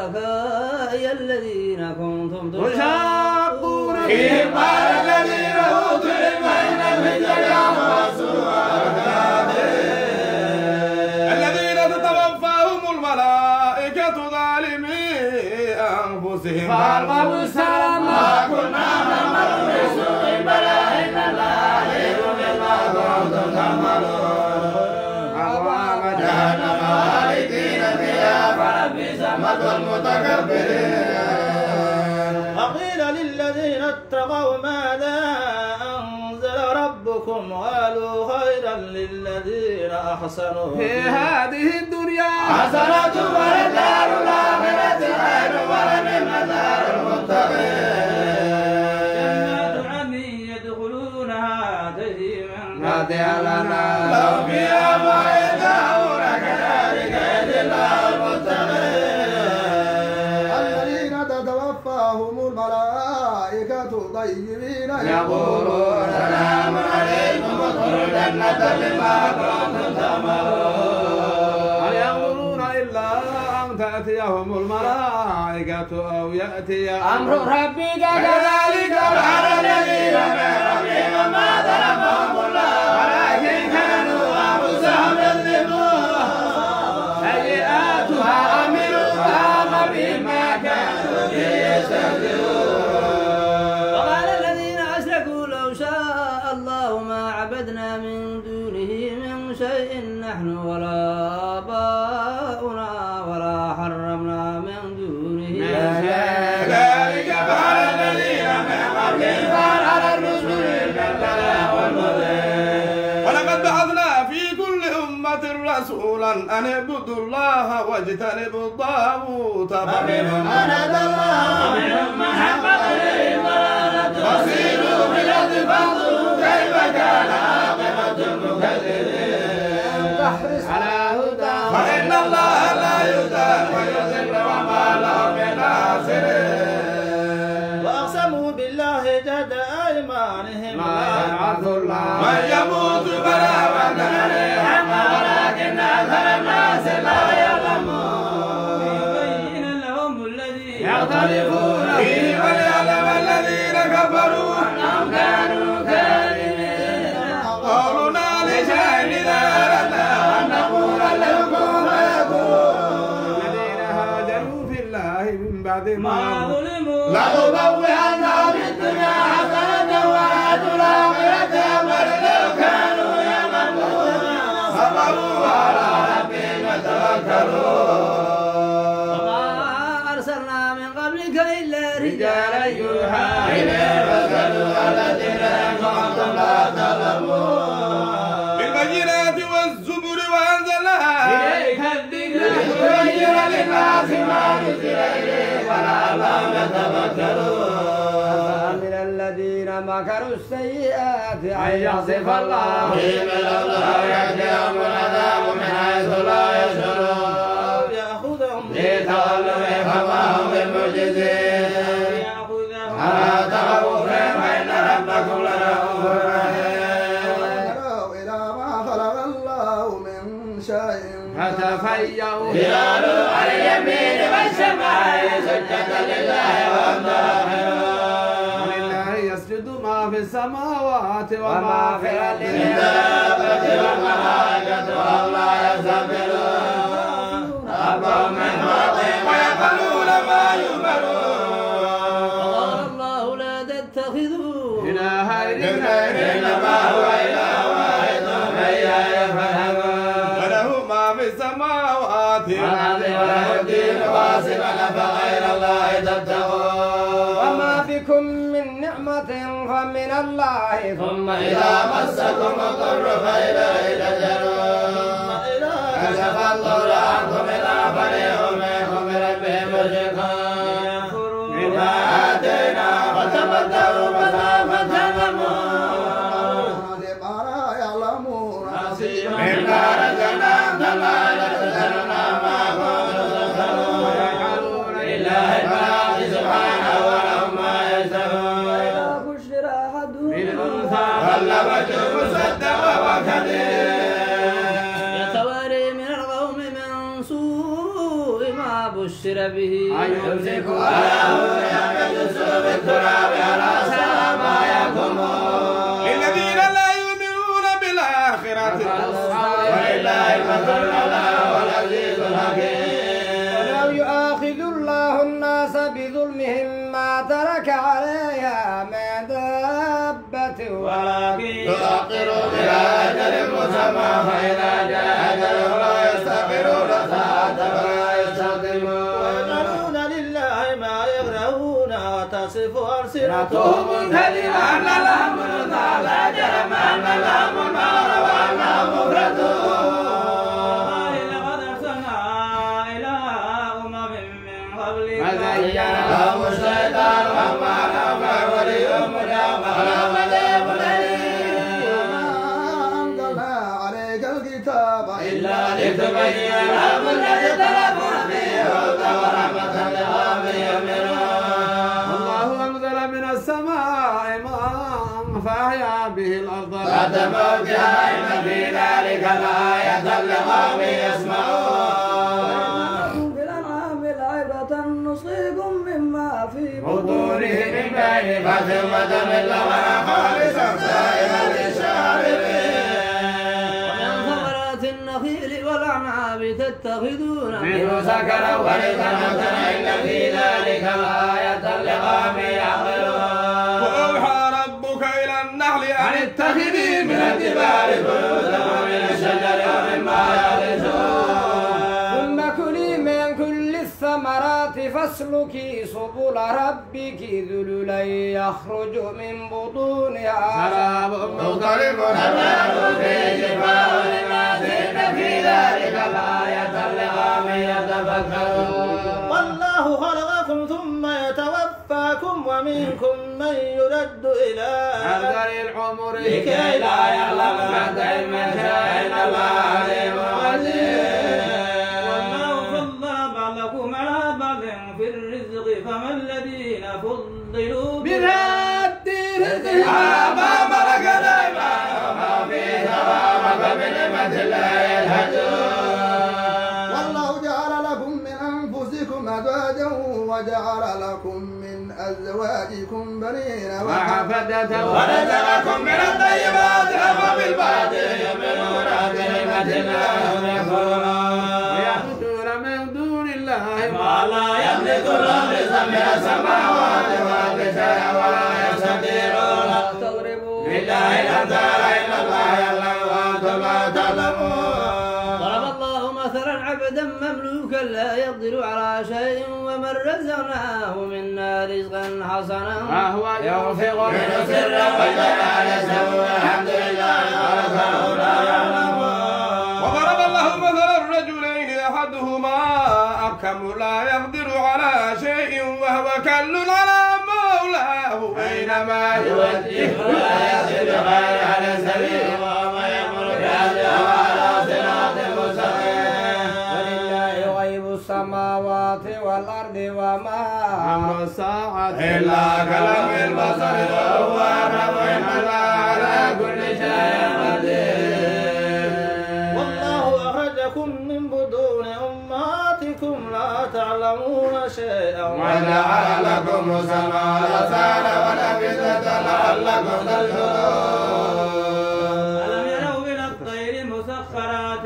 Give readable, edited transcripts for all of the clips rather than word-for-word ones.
شركائي الذين كنتم تشاقون فيهم قال الذين أوتوا العلم إن الحجر الذين تتوفاهم الملائكة ظالمي أنفسهم فألقوا السلام ما كنا نعمل بسوء بلى إن الله عليم بما كنتم تعملون أبواب جهنم خالدين فيها فلبئس مثوى المتكبرين. وقيل للذين اتقوا ماذا أنزل ربكم قالوا خيرا للذين أحسنوا في هذه الدنيا حسنة ولدار الآخرة خير ولنعم دار المتقين. جنات عدن يدخلونها تجري من تحتها الأنهار لهم فيها ما يدعون كذلك يجزي الله المتقين. الذين تتوفاهم الملائكة طيبين يقولون سلام عليكم ادخلوا الجنة بما كنتم تعملون. هل ينظرون إلا أن تأتيهم الملائكة أو يأتي أمر ربك كذلك فعل الذين من قبلهم وما ظلمهم الله ولكن كانوا أنفسهم يظلمون. سيئاتها عملوها فبما كانوا به يستهزئون. وقال الذين أشركوا لو شاء الله ما عبدنا من دونه من شيء نحن ولا آباؤنا ولا حرمنا من دونه من شيء كذلك فعل الذين من قبلهم فعل الرسل كالبلاء والمذل. ولقد بعثنا في كل أمة رسولا أن اعبدوا الله واجتنبوا الطاغوت فمنهم من هدى الله ومنهم من حقت عليه الضلالة فسيروا في الأرض فانظروا كيف كان عاقبة المكذبين. على هدى فإن الله لا يهدى ويضل وما لهم من ناصرين. وأقسموا بالله جهد أيمانهم ما يبعث الله من يموت بلا وزن عليه ولكن أكثر الناس لا يعلمون. ليبين لهم الذي يختلفون فيه وليعلم الذين كفروا أنهم كانوا كاذبين. قولنا لشيء إذا أردنا أن نقول له كن فيكون. الذين هاجروا في الله من بعد ما ظلموا لنبوئنهم في الدنيا حسنة وآتوا الآخرة أمر لو كانوا يعلمون. صبروا على ربهم يتوكلون. وما أرسلنا من قبلك إلا رجالا يوحى إليهم فاسألوا الذين كنتم لا تعلمون. بالبينات والزبر وأنزلنا إليك الذكر لتبين للناس ما نزل إليك ولعلهم يتفكرون. من الذين مكروا السيئات أن يخسف الله بهم الأرض أو يأتيهم العذاب من حيث لا يشعرون. يأخذهم لتولوا فما هم بمعجزين. يأخذهم ألا تخافوا فإن ربكم لرؤوف رحيم. ولو إلى ما خلق الله من شيء فتفيأوا خلالوا على اليمين والشمال سجدا لله وهم داخلون. ولله يسجد ما في السماوات وما في الأرض من دابة والملائكة وهم لا يستكبرون. ربهم من فوقهم ويفعلون ما يؤمرون. قال الله لا تتخذوا إلهين اثنين إنما هو إله واحد فإياي فارهبون. وله ما في السماوات والأرض وله الدين واصبا فغير الله تتقون. وما بكم من نعمة فمن الله ثم إذا مسكم الضر فإليه تجرون. كشف الله عنكم إذا فريق منكم بربهم مشركون. مما آتينا فتمتعوا فسوف تعلمون. ما لا يعلمون مما رزقناهم كما رزقنا ما كنتم تفترون. ويجعلون لله البنات سبحانه ولهم ما يشتهون. وإذا بشر أحدهم بالأنثى ظل وجهه مسودا وهو كظيم. يتواري من القوم من سوء به يمسك الله يمس بالتراب على ما يكون للذين لا يؤمنون بالآخرة ولله المثل الأعلى والعزيز الحكيم. ولو يؤاخذ الله الناس بظلمهم ما ترك عليها من دابة ولكن يؤخرهم إلى أجل مسمى فإذا جاء أجلهم لا يستأخرون ساعة ولا يستقدمون. ويجعلون لله ما يكرهون وتصف ألسنتهم الكذب أن لهم النار لا جرم أن لهم النار وأنهم مفردون. لقد أرسلنا إلى أمم من قبلك فزين لهم الشيطان أعمالهم فوليهم اليوم ولهم عذاب أليم. وما أنزلنا عليك الكتاب إلا لتبين لهم الذي اختلفوا فيه هدى ورحمة لقوم يؤمنون. الله أنزل من السماء ماء فأحيا به الأرض بعد موتها إن في ذلك لآية لقوم يسمعون. في الأنعام لعبرة نصيبكم مما في بطونه من بين فرث ودم لبنا خالصا سائغا للشاربين. ومن ثمرات النخيل والأعناب تتخذون منه سكرا ورزقا حسنا إن في ذلك لآية لقوم يعقلون. وأوحى ربك إلى النحل أن اتخذي من الجبال بيوتا ومن الشجر ومما يعرشون. ثم كلي من كل الثمرات فاسلكي سبل ربك ذللا يخرج من بطونها شراب مختلف ألوانه فيه شفاء للناس إن في ذلك لآية لقوم يتفكرون. والله خلقكم ثم يتوفاكم ومنكم من يرد إلى أرذل العمر لكي لا يعلم بعد علم شاء إن الله عليم قدير. والله فضل بعضكم على بعض في الرزق فما الذين فضلوا برد رزق ما ملكت أيمانهم في ثواب فبنعمة الله يجحدون. والله جعل لكم من أنفسكم أزواجا وجعل لكم من أزواجكم بنين وحفدة ورزقكم من الطيبات أفبالباطل يؤمنون بنعمة الله يكفرون. ويعبدون من دون الله ما لا يملك لهم رزقا من السماوات والأرض شيئا ولا يستطيعون. تضربوا لله الأمثال إن الله يعلم وأنتم لا تعلمون. ضرب الله مثلا عبدا مملوكا لا يقدر على شيء ومن رزقناه منا رزقا حسنا فهو ينفق منه سرا وجهرا يسوء الحمد لله ورسوله لا يعلمون. وضرب الله مثل الرجلين أحدهما أبكم لا يقدر على شيء وهو كل على مولاه أينما يوجهه لا يصل غير على السبيل وهو يأمر بالعدل وعلى صراط مستقيم. ولله غيب السماوات والأرض وما أمر الساعة إلا كلام البصر وهو أقرب إن الله على كل شيء قدير. والله أخرجكم من بطون أمهاتكم لا تعلمون شيئا وجعل لكم السماء والأبصار والأفئدة لعلكم تشكرون. ألم يروا إلى الطير مسخرات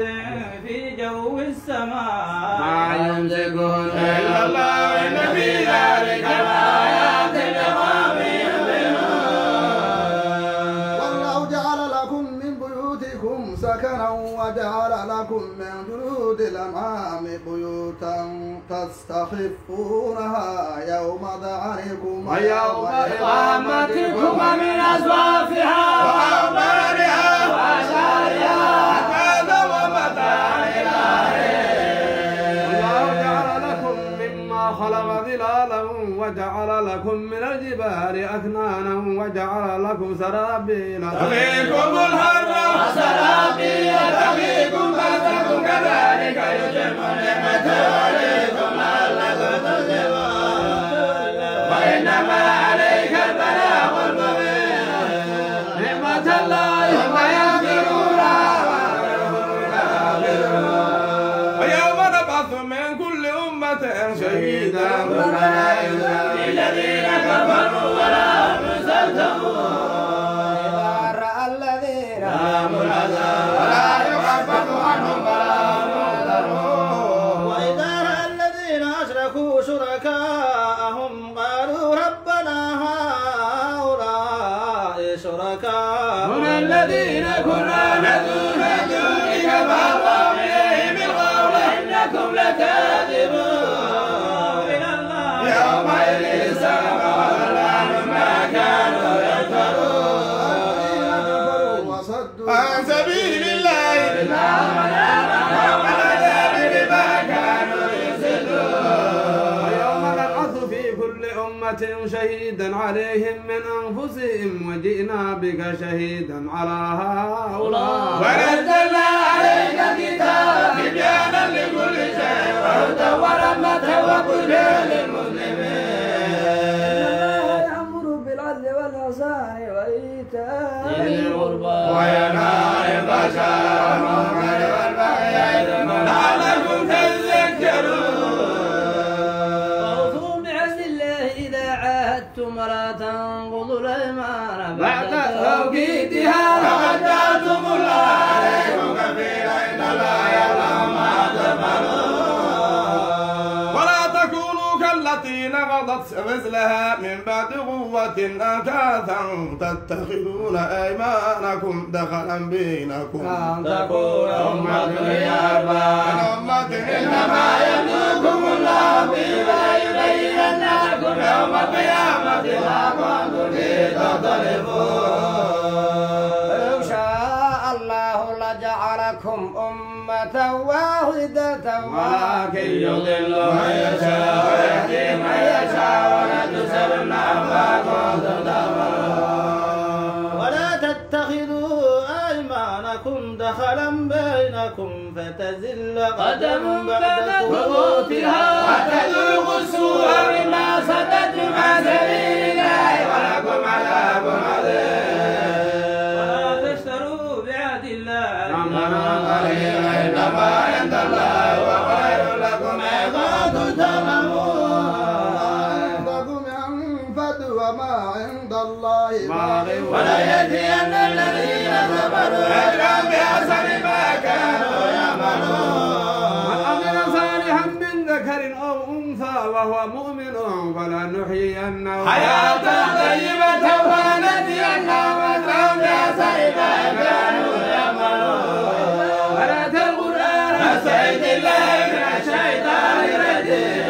في جو السماء ما يمسكهن إلا الله إن في ذلك لآيات لقوم يؤمنون. والله جعل لكم من بيوتكم سكنا وجعل لكم من جلود الأنعام بيوتا تستخفونها يوم ظعنكم ويوم إقامتكم ومن أزوافها وأوبارها وأشعارها هذا ومتاع إلى والله جعل لكم مما خلق ظلالا وجعل لكم من الجبال أكنانا وجعل لكم سرابيل تقيكم الحر وسرابيل تقيكم بأسكم كذلك يتم نعمته عليكم لعلكم ترجعون. وإنما عليك البلاغ المبين. نعمة الله ويغفرونها ويوم نبعث من كل أمة شهيدا شركاء من الذين كنا ندعو من دونك فألقوا إليهم القول إنكم لكاذبون إلى الله يومئذ السماء ما كانوا يفترون وصدوا عن سبيل الله والعذاب بما كانوا يفسدون ويوم نبعث في كل أمة شهيدا عليهم من أنفسهم وجئنا بك شهيدا على هؤلاء ونزلنا عليك الكتاب بيانا لكل شيء وهدى ورحمة وبشرى للمسلمين يأمر بالعدل والإحسان وإيتاء ذي القربى وينهى عن الفحشاء والمنكر والبغي يعظكم لعلكم تذكرون وأوفوا بعهد الله إذا عاهدتم ولا تنقضوا الأيمان بعد توكيدها فقد جعلتم الله عليكم كفيلا إن الله يعلم ما تفعلون ولا تكونوا كالتي نقضت غزلها من بعد قوة أنكاثا تتخذون أيمانكم دخلا بينكم تكون أمة هي أربعة من أمة إنما يبلوكم الله بما يبين لكم يوم القيامة ما كنتم فيه تختلفون ولو شاء الله لجعلكم أمة واحدة ولكن يضل من يشاء ويهدي من يشاء ولتسألن عما كنتم تعملون ولا تتخذوا أيمانكم دخلا بينكم فتزل قدم بعد ثبوتها وتذوقوا السوء بما صددتم عن سبيل الله ولكم عذاب عظيم ولا تشتروا بعهد الله ثمنا قليلا إنما عند الله هو خير لكم إن كنتم تعلمون عندكم ينفد وما عند الله باق وليجزين الذين صبروا أجرا بأحسن ما كانوا من يعملون عمل صالحا من ذكر أو أنثى وهو مؤمن فلنحيينه حياة طيبة ونجزينهم أجرا بأحسن ما كانوا يعملون ولا تلقوا أستعيذ بالله من الشيطان الرجيم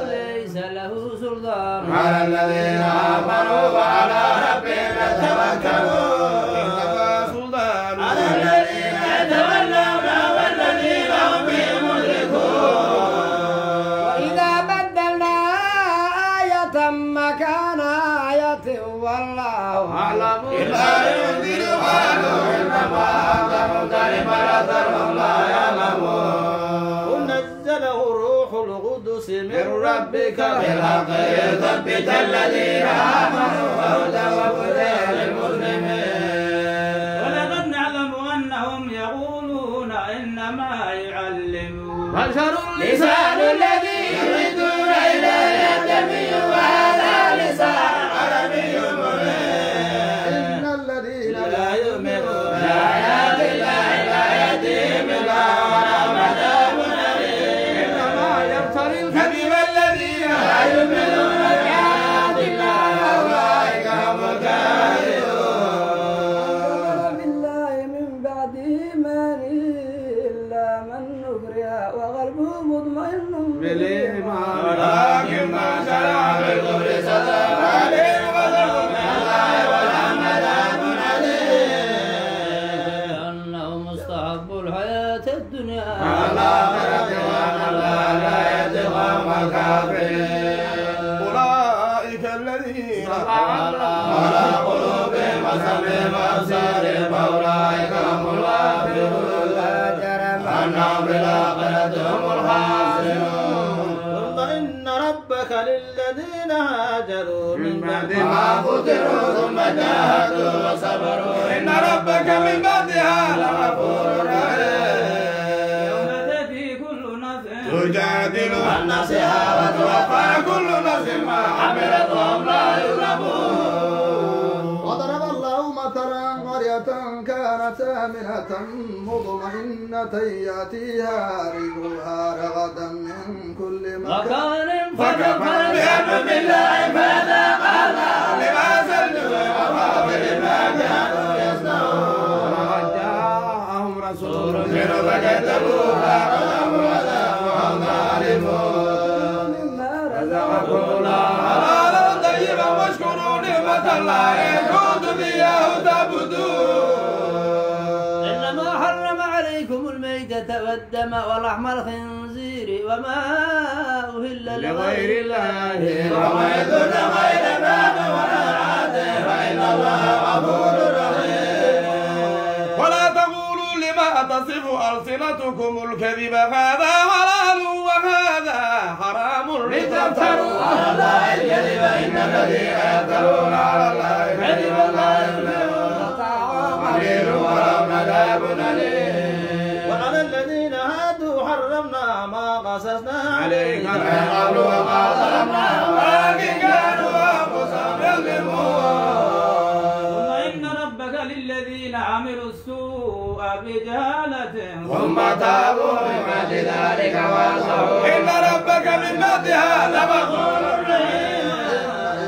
ليس له سلطان على الذين آمنوا وعلى ربهم يتوكلون إنما سلطان على الذين يتولون والذين هم به مشركون وإذا بدلنا آية مكان آية والله أعلم إلا ينذر قالوا إنما أنت ممتر فأكثرهم لا يعلمون نزله روح القدس من ربك بالحق ليثبت الذين آمنوا وهدى وبشرى للمسلمين ولقد نعلم أنهم يقولون إنما يعلمون بشر لسان الذي يريدون إليه يتبع وهذا لسان عربي مبين إن الذين لا يؤمنون بآيات الله لا يهديهم الله ولهم عذاب أليم إنما يفتري كذب الذين لا يؤمنون بآيات الله أولئك هم الكاذبون بالله من بعد إيمانه إلا من نكره وقلبه مطمئن بالإيمان ولكن ما شرع بالكفر صدق عليهم غضب من الله ولهم عذاب أليم أنه مستحب الحياة الدنيا الآخرة وأن الله لا يهدي القوم الكافرين أولئك الذين على قلوبهم وسمعهم وأبصارهم أولئك هم الغافلون لا جرم أنهم بالآخرة هم الخاسرون ثم إن ربك للذين هاجروا من بعد ما فتنوا ثم جاهدوا وصبروا إن ربك من بعدها لغفور رحيم يوم تأتي كل نفس تجادل عن نفسها وتوفى كل نفس ما عملت وهم لا يظلمون وضرب الله مثلا قرية كانت آمنة مطمئنة يأتيها رزقها رغدا من كل مكان مكان فكفر بأنعم الله فذاق الله لباس الجوع وخوف بما كانوا كذبوا فأخذهم عذاب وهم ظالمون رزقكم الله حلالا طيبا واشكروا نعمة الله إن كنتم إياه تعبدون إنما حرم عليكم الميتة والدم ولحم الخنزير وما أهل لغير الله ومن يذل غير باب ولا عاد فإن الله غفور رحيم ولا تقولوا لما تصف ألسنتكم الكذب هذا حلال وهذا حرام لتفتروا على الله الكذب إن الذين يفترون على الله الكذب لا يفلحون قليل ولهم عذاب أليم وعلى الذين هادوا حرمنا ما قصصنا عليك من قبل وما ظلمناهم ولكن كانوا أنفسهم يظلمون ثم إن ربك للذين عملوا السوء بجهالة ثم تابوا من بعد ذلك وأصلحوا إن ربك من بعدها لغفور رحيم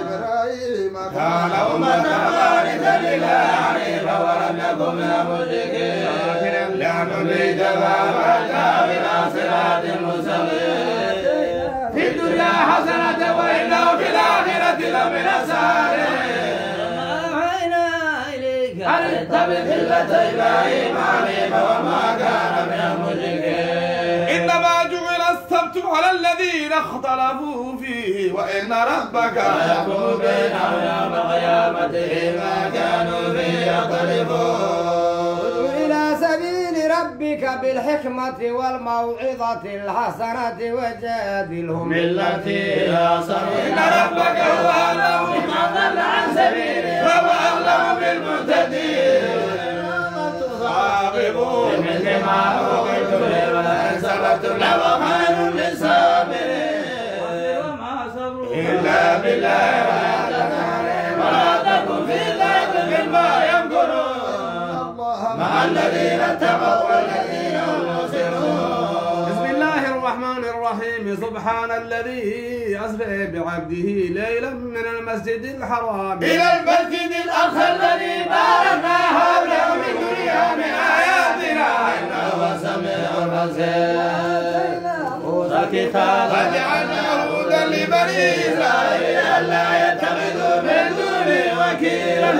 إبراهيم كان أمة قانتا لله حنيفا ولم يكن من المشركين لنهديك فأبعدنا إلى صراط مستقيم في الدنيا حسنة وإنه في الآخرة لمن الصالحين أوحينا إليك أن اتبع ملة إبراهيم حنيفا وما كان من المشركين إنما جعل السبت على الذين اختلفوا فيه وإن ربك يحكم بينهم يوم القيامة فيما كانوا فيه يختلفون إلى سبيل ربك بالحكمة والموعظة الحسنة وجادلهم بالتي هي أحسن إن ربك هو أعلم بمن ضل عن سبيله وهو أعلم بالمهتدين فعاقبوا بمثل ما عوقبتم به ولئن صبرتم لهو خير للصابرين وما صبروا إلا بالله ولا تكن في ذلك مما يمكرون مع الذين اتقوا والذين هم محسنون بسم الله الرحمن الرحيم سبحان الذي أسرى بعبده ليلا من المسجد الحرام إلى المسجد الأقصى الذي باركنا حوله من دنيا من آياتنا إنه هو السميع البصير موسى كتابا وجعلناه هدى لبني إسرائيل ألا يتخذوا من دونه وكيلا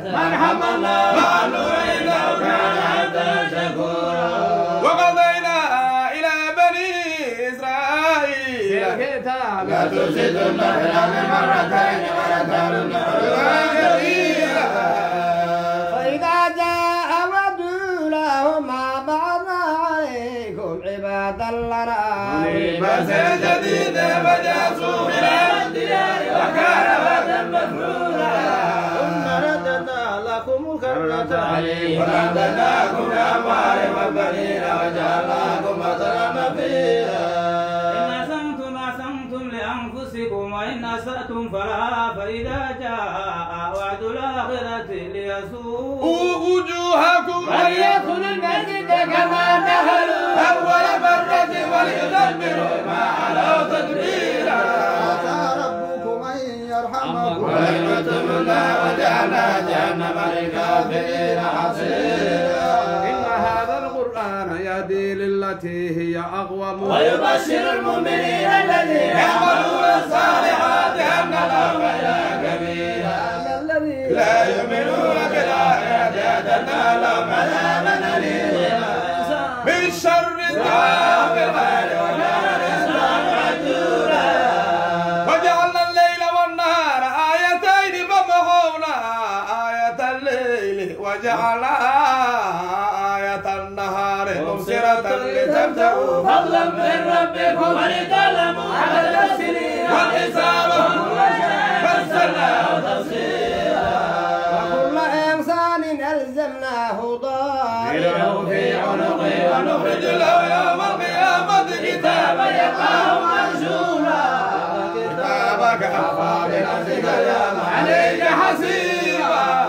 من حملنا مع نوح إنه كان عبدا شكورا وقضينا إلى بني إسرائيل الكتاب لا تفسدن في الأرض مرتين ولتعلن علوا كبيرا فإذا جاء وعد أولاهما بعثنا عليكم عبادا لنا بس جديد فجاسوا إلى الديار وكان وعدا مفعولا ثم رددنا لكم الكرة عليهم وأمددناكم بأموال وبنين وجعلناكم مطرا نفيرا إن أحسنتم لأنفسكم وإن أسأتم فلا فإذا جاء وعد الآخرة ليسوءوا وجوهكم وليكن المسجد كما دخلوا أول مرة وليدبروا ما علوا تدبيرا عسى ربكم أن يرحمكم ولئن عدتم وجعلنا جهنم للكافرين حصيرا إن هذا القرآن يهدي للتي هي أقوم ويبشر المؤمنين الذين يعملون الصالحات أن لهم أجرا كبيرا لا يؤمنون بالآخرة أعتدنا لهم عذابا أليما من شر دعاء بالخير وكان الإنسان عجولا وجعلنا الليل والنهار آيتين فمحونا آية الليل وجعلنا آية النهار مبصرة لتبتغوا فضلا من ربكم ولتعلموا عدد السنين وحسابهم فصلناه تفصيلا وكل إنسان ألزمناه نلعه في عنقه ونخرج له يوم القيامة كتابا يلقاه منشورا كتابك كفى بنفسك اليوم عليك حسيبا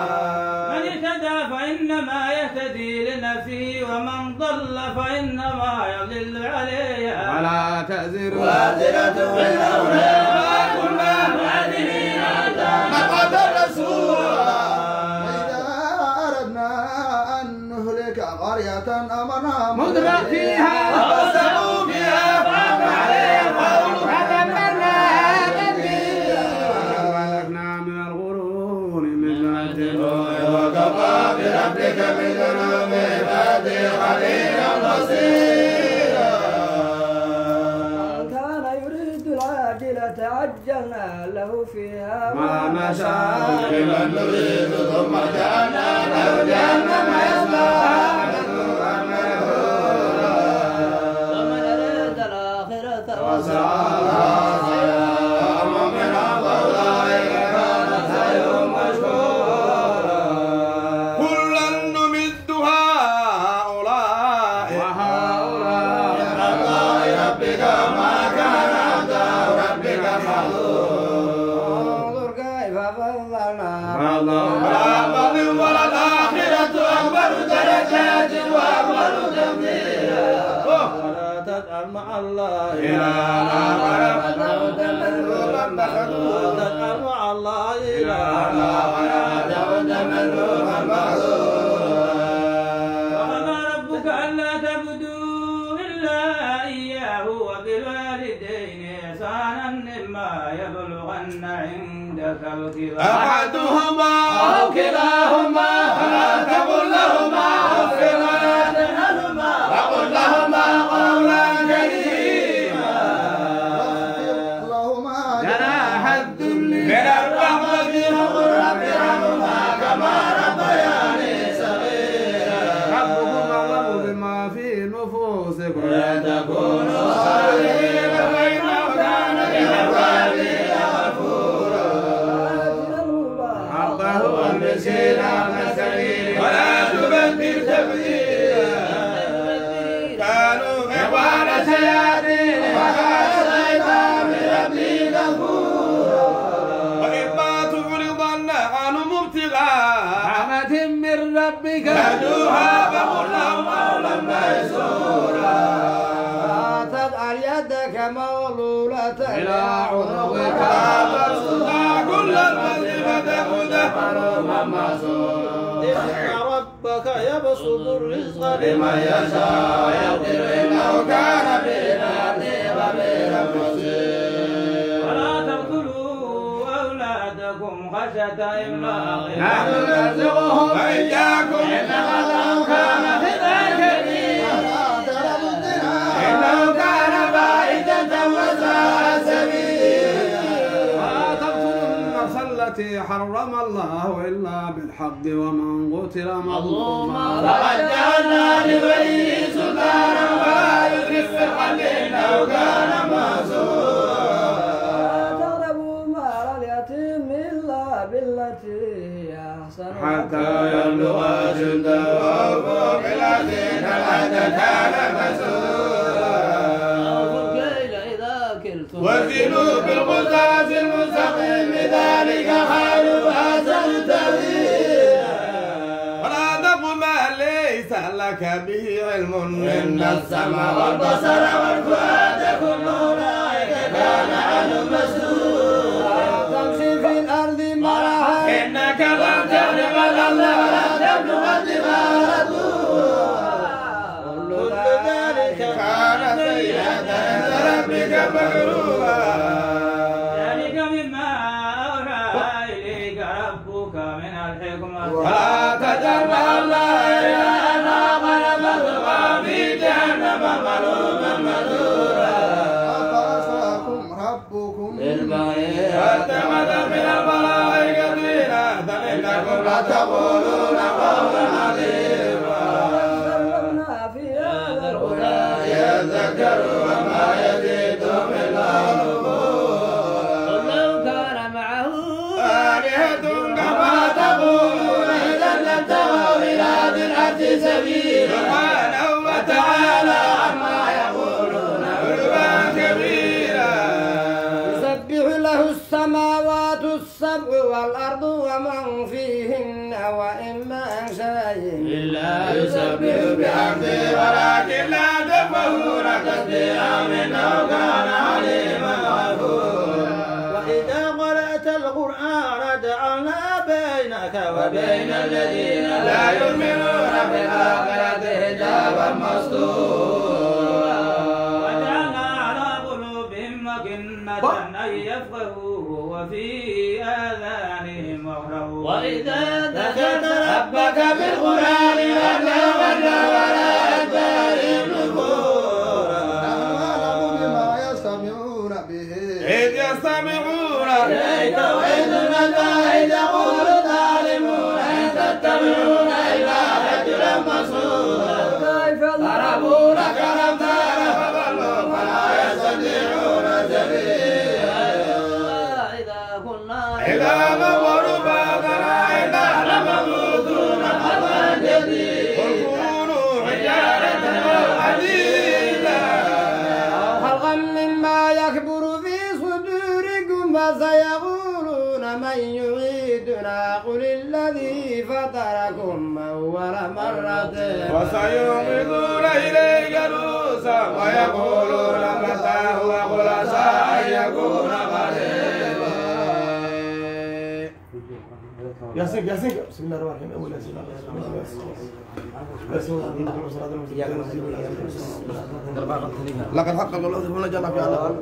من اهتدى فإنما يهتدي لنفسه ومن ضل فإنما يضل عليها ولا تزر وازرة وزر أخرى وما كنا معذبين حتى نبعث رسولا وإذا أردنا أن نهلك قرية أمرنا مدر فيها فسقوا فيها فحق عليهم قول أهلكنا من القرون من بعد وكفى بربك بذنوب عباده خبيرا بصيرا كان يريد العاجلة عجلنا له فيها ما نشاء لمن نريد ثم جعلنا له جهنم يصلاها مذموما مدحورا ومن أراد الآخرة وسعى سعيها مؤمنا فأولئك كان سعيهم مشكورا كلا نمد هؤلاء وهؤلاء من عطاء ربك ما كان عطاء ربك محظورا انظر كيف فضلنا ولا بل ولا الآخرة أكبر درجات وأكبر تفضيلا ولا تجعل مع الله إلهنا آخر ولا تجعل مع الله إلهنا آخر مذموما مخذولا وقضى ربك ألا تعبدوا إلا إياه وبالوالدين إحسانا إما يبلغن عندك الكبر أحدهما أو كلاهما فلا تقل لهما أف ولا تنهرهما وقل لهما قولا كريما اللهما جناح الذل من الرحمة وقل رب ارحمهما كما ربياني صغيرا ربكم أعلم بما في نفوسكم لا تكونوا صالحين فإنه كان للأوابين غفورا حقه والمسكين والسبيل ولا تبدل تبديلا كانوا إخوان شياطين وكان الشيطان بربه كفورا وإما تعرضن عنهم ابتغاء رحمة من ربك يدوها فقل لهم قولا ميسورا لا تجعل يدك مغلولة إلى عنقك فابسطها كل البسط فتأخذه حرما معصورا إن ربك يبسط الرزق لمن يشاء ويقدر إنه كان بعباده خبيرا بصيرا ولا تقتلوا أولادكم خشية إملاق نحن نرزقهم وإياكم إن غدهم كان خطأ كبيرا إنه كان فاحشة وساء سبيلا ولا تقتلوا النفس التي حرم الله إلا بالحق ومن قتل مظلوما فقد جعلنا لوليه سلطانا ولا يسرف في القتل إنه كان منصورا تقربوا مال اليتيم إلا بالتي هي أحسن حتى يبلغ أشده وأوفوا بالعهد العهد كان مسؤولا أوفوا الكيل إذا كلتم وزنوا بالقسطاس المستقيم ذلك خير وأحسن تأويلا ولا تقف ما ليس لك به علم إن السمع والبصر والفؤاد كل أولئك كان عنه مسؤولا تمشي في الأرض مرحا إنك لن تغلب الأرض ولا تبلغ الجبال طولا كل ذلك كان سيئة عند ربك مكروها ذلك مما أوحى إليك ربك من الحكمة ولا تجعل مع الله إلها آخر فتلقى في جهنم ملوما مدحورا أفعصاكم ربكم واتخذ من الملائكة إناثا إنكم لتقولون قولا عظيما سلمنا في هذا القرآن يذكر وما يزيدهم إلا نفورا قل لو كان معه آلهة كما تقولون إذا لابتغوا إلى ذي العرش سبيلا سبحانه وتعالى عما يقولون علوا كبيرا يسبح له السماوات السبع والأرض ومن فيهن وإن من شيء إلا يسبح بحمده ولكن لا تفقهون تسبيحا إنه كان عليما غفورا وإذا قرأت القرآن وجعلنا بينك وبين الذين لا يؤمنون بالآخرة حجابا مستورا وجعلنا على قلوبهم أكنة أن يفقهوه وفي آذانهم وقرا وإذا ذكرت ربك بالقرآن وتولى ولا أدبارهم نفورا أعلم بما يستمعون به إذ يستمعون إليك وإذ نجا إذ يقول الظالمون إن تتبعون إلا رجلا مسرورا ضربوا لك الأمثال فضلوا فلا يستطيعون سبيلا إذا نظروا بعضنا إلى لمبعوثون خلقا جديدا قل كونوا حجارة أو حديدا خلقا مما يكبر في صدوركم فسيقولون من يعيدنا قل الذي فطركم أول مرة وسينغضون إليك رؤوسا ويقولون متى هو قل عسى أن يكون قريبا ياسين بسم الله الرحمن الرحيم أول أسئلة لقد حقق الله ذي جل في على